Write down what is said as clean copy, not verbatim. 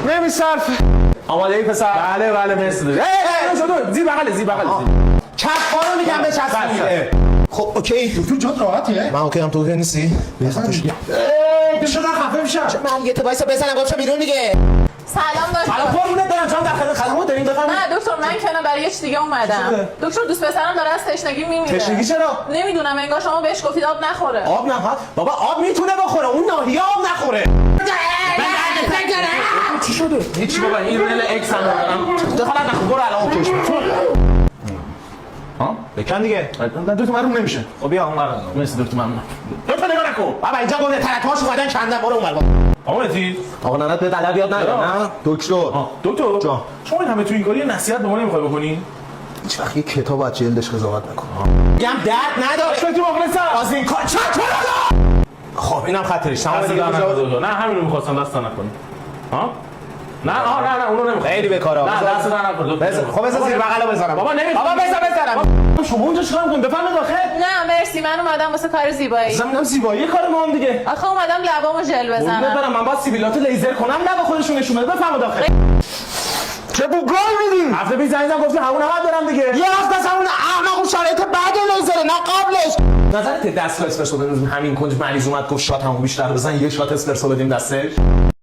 نمیصرف. آماده ای پسر؟ بله بله مرسی. زیر بغل. کفا رو میگم به چسبونیده. خب اوکی. دکتر جات راحتیه؟ من اوکی هم تو اوکی نیستی؟ شدن خفه میشم. من دیگه تو وایسا بزنم گفتم بیرون دیگه. سلام دکتر. حالا قربونت برم جان داخل خدمات داریم بفرمایید. نه دکتر من که برای یه چیز دیگه اومدم. دکتر دوست پسرم داره از تشنگی میمیره. تشنگی چرا؟ نمیدونم انگار شما بهش گفتید آب نخوره. آب نخواد؟ بابا آب میتونه بخوره اون ناحیه آب نخوره. چی شده؟ هیچ بابا این رل اکس هم دارم. دخالت نکن برو الان اوکیش میکنم. ها؟ بکن دیگه. دکتر معلوم نمیشه. خب بیا اونور. مرسی دکتر ممنون. دکتر نگاه نکن. بابا اینجا گفته ترک‌هاش اومدن کندن برو اونور. آقا مهدی آقا ننت به طلب یاد نداره نه؟ دکتر. دکتر جان. شما این همه تو این کاری نصیحت به ما نمیخوای بکنی؟ هیچ وقت یه کتاب از جلدش قضاوت نکن. میگم درد نداره. دکتر مخلصم. از این کار چت خب اینم خاطرش تمام دست دیگه در کجا نکنه دکتر. نه همین رو می‌خواستم دست نکنی. ها؟ نه اونو نمیخوام. خیلی بکاره. نه دست در نکن دکتر. خب بذار زیر بغلو بزنم. بابا نمیخوام. بابا بزنم. شما اونجا چیکار می‌کنید؟ بفرمایید داخل. نه مرسی من اومدم واسه کار زیبایی. زمینم زیبایی کار ما هم دیگه. آخه اومدم لبامو ژل قربونت بزنم. برم من باید سیبیلات لیزر کنم لب خودشون نشون بده. بفرمایید داخل. چه بوگای میدی؟ هفته پیش زنگ گفتی همون هم برم دیگه. یه هفته از همون احمق شرایط بعد لیزره نه قبلش. نظرت دست اسپرسو بدیم همین کنج مریض اومد گفت شات همون بیشتر بزن یه شات اسپرسو بدیم دستش.